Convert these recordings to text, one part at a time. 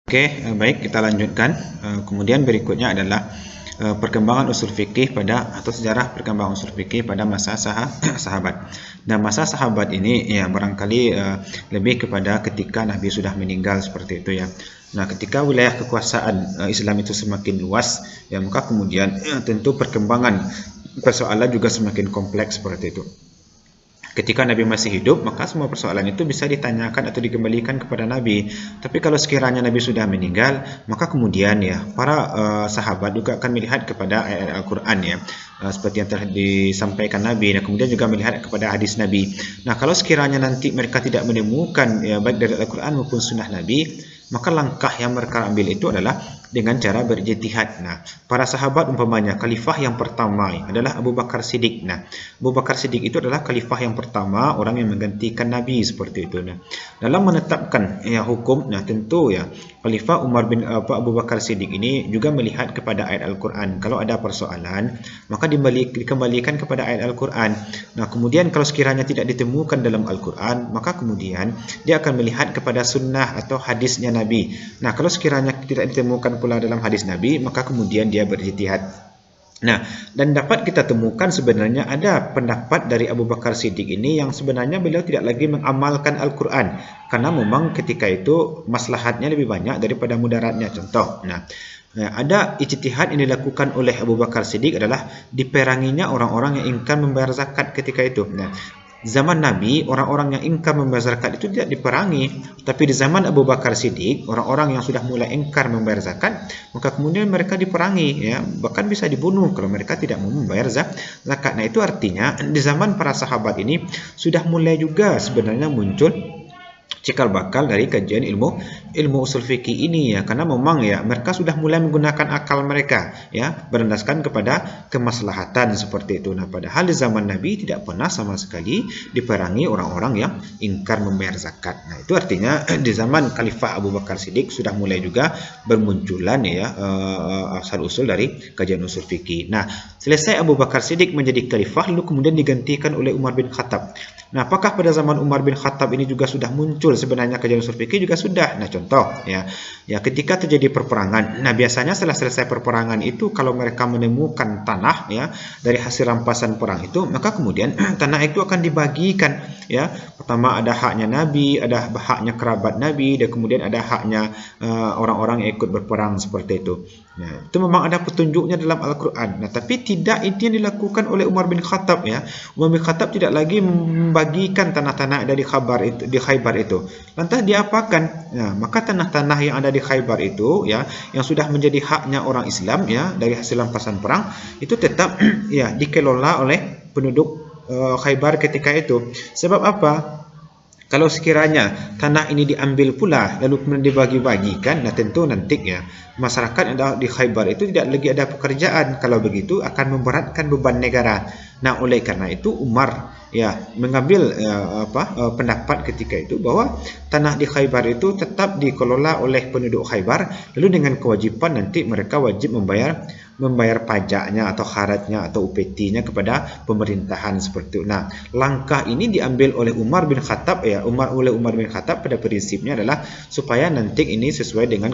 Oke, baik, kita lanjutkan. Kemudian berikutnya adalah perkembangan usul fikih atau sejarah perkembangan usul fikih pada masa sahabat. Dan masa sahabat ini ya barangkali lebih kepada ketika Nabi sudah meninggal seperti itu ya. Nah, ketika wilayah kekuasaan Islam itu semakin luas, ya maka kemudian tentu perkembangan persoalan juga semakin kompleks seperti itu. Ketika Nabi masih hidup, maka semua persoalan itu bisa ditanyakan atau dikembalikan kepada Nabi. Tapi kalau sekiranya Nabi sudah meninggal, maka kemudian ya para sahabat juga akan melihat kepada ayat Al-Quran ya, seperti yang telah disampaikan Nabi. Nah, kemudian juga melihat kepada hadis Nabi. Nah, kalau sekiranya nanti mereka tidak menemukan ya baik dari Al-Quran maupun Sunnah Nabi, maka langkah yang mereka ambil itu adalah dengan cara berijtihad. Nah, para sahabat umpamanya khalifah yang pertama adalah Abu Bakar Siddiq. Nah, Abu Bakar Siddiq itu adalah khalifah yang pertama, orang yang menggantikan Nabi seperti itu. Nah, dalam menetapkan ya hukum, nah tentu ya khalifah Abu Bakar Siddiq ini juga melihat kepada ayat Al-Quran. Kalau ada persoalan, maka dikembalikan kepada ayat Al-Quran. Nah, kemudian kalau sekiranya tidak ditemukan dalam Al-Quran, maka kemudian dia akan melihat kepada sunnah atau hadisnya Nabi. Nah, kalau sekiranya tidak ditemukan pula dalam hadis Nabi, maka kemudian dia berijtihad. Nah, dan dapat kita temukan sebenarnya ada pendapat dari Abu Bakar Siddiq ini yang sebenarnya beliau tidak lagi mengamalkan Al-Quran, karena memang ketika itu maslahatnya lebih banyak daripada mudaratnya. Contoh, ada ijtihad yang dilakukan oleh Abu Bakar Siddiq adalah diperanginya orang-orang yang ingkar membayar zakat ketika itu. Nah, zaman Nabi, orang-orang yang ingkar membayar zakat itu tidak diperangi. Tapi di zaman Abu Bakar Siddiq, orang-orang yang sudah mulai ingkar membayar zakat, maka kemudian mereka diperangi, ya, bahkan bisa dibunuh kalau mereka tidak mau membayar zakat. Nah, itu artinya di zaman para sahabat ini sudah mulai juga sebenarnya muncul cikal bakal dari kajian ilmu usul fikih ini ya, karena memang ya mereka sudah mulai menggunakan akal mereka ya berdasarkan kepada kemaslahatan seperti itu. Nah, padahal di zaman Nabi tidak pernah sama sekali diperangi orang-orang yang ingkar membayar zakat. Nah, itu artinya di zaman Khalifah Abu Bakar Siddiq sudah mulai juga bermunculan ya asal usul dari kajian usul fikih. Nah, selesai Abu Bakar Siddiq menjadi khalifah, lalu kemudian digantikan oleh Umar bin Khattab. Nah, apakah pada zaman Umar bin Khattab ini juga sudah muncul sebenarnya kajian usul fikih? Juga sudah. Nah, contoh ya ketika terjadi perperangan. Nah, biasanya setelah selesai perperangan itu kalau mereka menemukan tanah ya dari hasil rampasan perang itu, maka kemudian tanah itu akan dibagikan ya. Pertama ada haknya Nabi, ada haknya kerabat Nabi, dan kemudian ada haknya orang-orang yang ikut berperang seperti itu. Nah, itu memang ada petunjuknya dalam Al-Quran. Nah, tapi tidak itu yang dilakukan oleh Umar bin Khattab ya. Umar bin Khattab tidak lagi membagikan tanah-tanah dari Khaybar itu. Lantas dia apakan? Nah, maka tanah-tanah yang ada di Khaybar itu ya, yang sudah menjadi haknya orang Islam ya dari hasil rampasan perang, itu tetap ya dikelola oleh penduduk Khaybar ketika itu. Sebab apa? Kalau sekiranya tanah ini diambil pula lalu kemudian dibagi-bagikan, nah tentu nanti ya masyarakat yang ada di Khaybar itu tidak lagi ada pekerjaan. Kalau begitu akan memberatkan beban negara. Nah, oleh karena itu Umar ya mengambil pendapat ketika itu bahwa tanah di Khaybar itu tetap dikelola oleh penduduk Khaybar, lalu dengan kewajiban nanti mereka wajib membayar pajaknya atau kharatnya atau UPT-nya kepada pemerintahan seperti itu. Nah, langkah ini diambil oleh Umar bin Khattab ya, Umar bin Khattab pada prinsipnya adalah supaya nanti ini sesuai dengan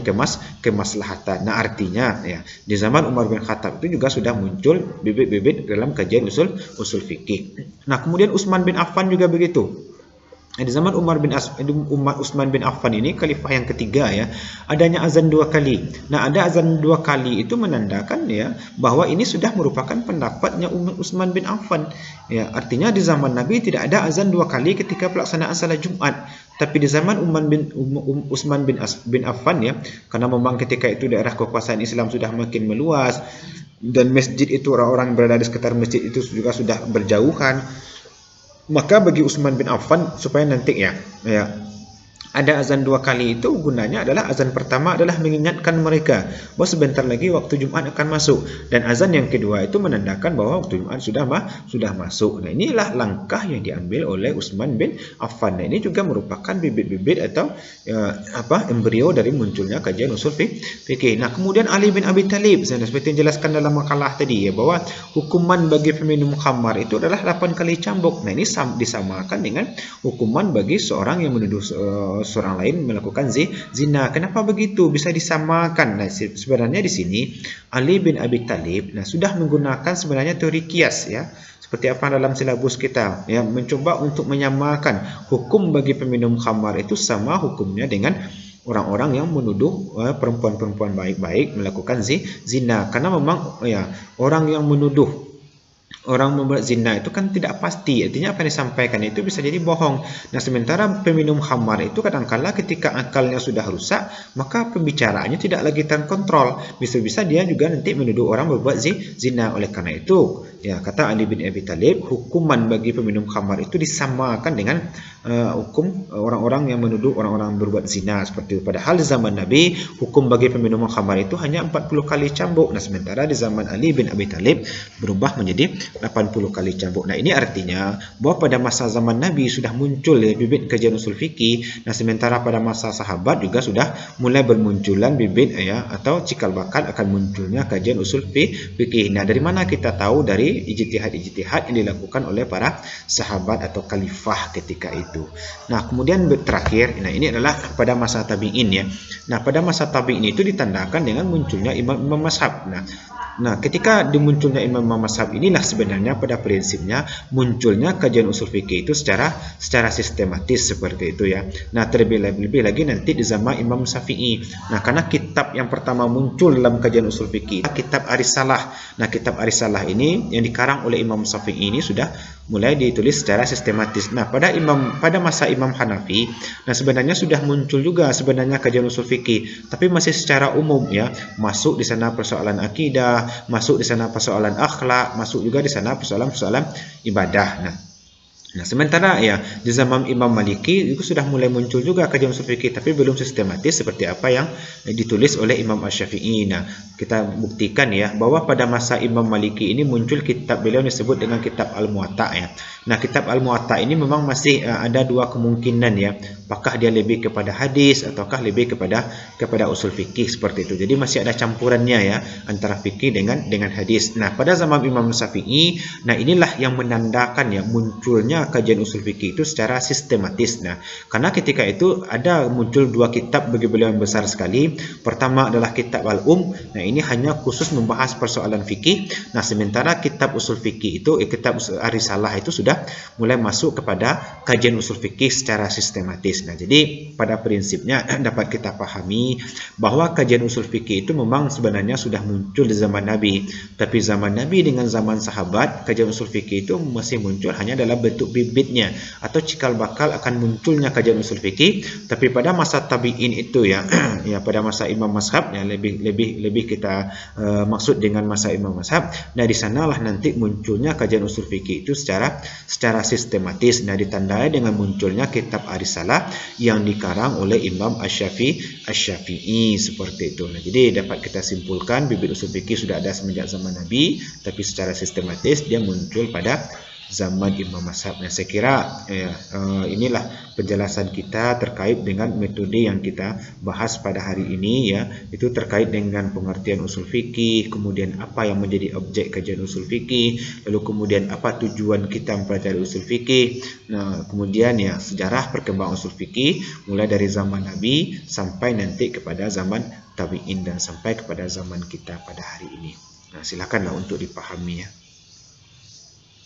kemaslahatan. Nah, artinya ya di zaman Umar bin Khattab itu juga sudah muncul bibit-bibit dalam kajian usul fikih. Nah, kemudian Utsman bin Affan juga begitu. Di zaman Utsman bin Affan ini khalifah yang ketiga ya, adanya azan 2 kali. Nah, ada azan 2 kali itu menandakan ya bahwa ini sudah merupakan pendapatnya Utsman bin Affan. Ya, artinya di zaman Nabi tidak ada azan 2 kali ketika pelaksanaan salat Jumat. Tapi di zaman Utsman bin Affan ya, karena memang ketika itu daerah kekuasaan Islam sudah makin meluas dan masjid itu orang-orang berada di sekitar masjid itu juga sudah berjauhan. Maka bagi Utsman bin Affan supaya nanti ya ada azan 2 kali itu gunanya adalah azan pertama adalah mengingatkan mereka bahwa sebentar lagi waktu Jumat akan masuk, dan azan yang kedua itu menandakan bahwa waktu Jumat sudah masuk. Nah, inilah langkah yang diambil oleh Utsman bin Affan. Nah, ini juga merupakan bibit-bibit atau embrio dari munculnya kajian usul fikih. Nah, kemudian Ali bin Abi Thalib seperti yang dijelaskan dalam makalah tadi ya, bahwa hukuman bagi peminum khamar itu adalah 8 kali cambuk. Nah, ini disamakan dengan hukuman bagi seorang yang menuduh seorang lain melakukan zina. Kenapa begitu? Bisa disamakan. Nah, sebenarnya di sini Ali bin Abi Thalib sudah menggunakan sebenarnya teori kias ya. Seperti apa dalam silabus kita ya, mencoba untuk menyamakan hukum bagi peminum khamar itu sama hukumnya dengan orang-orang yang menuduh perempuan-perempuan baik-baik melakukan zina. Karena memang ya, orang yang menuduh orang membuat zina itu kan tidak pasti, artinya apa yang disampaikan itu bisa jadi bohong. Nah, sementara peminum khamar itu kadangkala ketika akalnya sudah rusak, maka pembicaraannya tidak lagi terkontrol. Bisa-bisa dia juga nanti menuduh orang berbuat zina. Oleh karena itu, ya kata Ali bin Abi Thalib, hukuman bagi peminum khamar itu disamakan dengan hukum orang-orang yang menuduh orang-orang berbuat zina seperti itu. Padahal di zaman Nabi, hukum bagi peminum khamar itu hanya 40 kali cambuk. Nah, sementara di zaman Ali bin Abi Thalib berubah menjadi 80 kali cambuk. Nah, ini artinya bahwa pada masa zaman Nabi sudah muncul bibit kajian usul fikih. Nah, sementara pada masa sahabat juga sudah mulai bermunculan bibit atau cikal bakal akan munculnya kajian usul fikih. Nah, dari mana kita tahu? Dari ijtihad-ijtihad yang dilakukan oleh para sahabat atau khalifah ketika itu. Nah, kemudian terakhir, nah ini adalah pada masa tabi'in ya. Nah, pada masa tabi'in itu ditandakan dengan munculnya imam-imam mazhab. Nah, ketika dimunculnya imam-imam mazhab inilah sebenarnya pada prinsipnya munculnya kajian usul fikih itu secara sistematis seperti itu ya. Nah, terlebih lagi nanti di zaman Imam Syafi'i. Nah, karena kitab yang pertama muncul dalam kajian usul fikih, kitab Ar-Risalah. Nah, kitab Ar-Risalah ini yang dikarang oleh Imam Syafi'i ini sudah mulai ditulis secara sistematis. Nah, pada masa Imam Hanafi, nah sebenarnya sudah muncul juga sebenarnya kajian usul fikih, tapi masih secara umum ya. Masuk di sana persoalan akidah, masuk di sana persoalan akhlak, masuk juga di sana persoalan-persoalan ibadah. Nah, sementara ya di zaman Imam Maliki itu sudah mulai muncul juga kajian usul fikih, tapi belum sistematis seperti apa yang ditulis oleh Imam Asy-Syafi'i. Nah, kita buktikan ya bahwa pada masa Imam Maliki ini muncul kitab beliau disebut dengan kitab Al-Muwatta ya. Nah, kitab Al-Muwatta ini memang masih ada dua kemungkinan ya. Apakah dia lebih kepada hadis ataukah lebih kepada usul fikih seperti itu. Jadi masih ada campurannya ya antara fikih dengan hadis. Nah, pada zaman Imam Syafi'i, nah inilah yang menandakan ya munculnya kajian usul fikih itu secara sistematis. Nah, karena ketika itu ada muncul dua kitab bagi beliau yang besar sekali. Pertama adalah kitab Al-Um. Nah, ini hanya khusus membahas persoalan fikih. Nah, sementara kitab usul fikih itu kitab Ar-Risalah itu sudah mulai masuk kepada kajian usul fikih secara sistematis. Nah, jadi pada prinsipnya dapat kita pahami bahwa kajian usul fikih itu memang sebenarnya sudah muncul di zaman Nabi. Tapi zaman Nabi dengan zaman sahabat, kajian usul fikih itu masih muncul hanya dalam bentuk bibitnya atau cikal bakal akan munculnya kajian usul fikih. Tapi pada masa tabi'in itu ya, ya pada masa imam mazhab ya lebih kita maksud dengan masa imam mazhab. Nah, di sanalah nanti munculnya kajian usul fikih itu secara sistematis. Nah, ditandai dengan munculnya kitab Ar-Risalah yang dikarang oleh Imam Asy-Syafi'i seperti itu. Nah, jadi dapat kita simpulkan bibit usul fikih sudah ada semenjak zaman Nabi, tapi secara sistematis dia muncul pada zaman Imam Mazhab. Nah, saya kira inilah penjelasan kita terkait dengan metode yang kita bahas pada hari ini ya. Itu terkait dengan pengertian usul fikih, kemudian apa yang menjadi objek kajian usul fikih, lalu kemudian apa tujuan kita mempelajari usul fikih. Nah, kemudian ya sejarah perkembangan usul fikih mulai dari zaman Nabi sampai nanti kepada zaman tabi'in dan sampai kepada zaman kita pada hari ini. Nah, silakanlah untuk dipahami ya.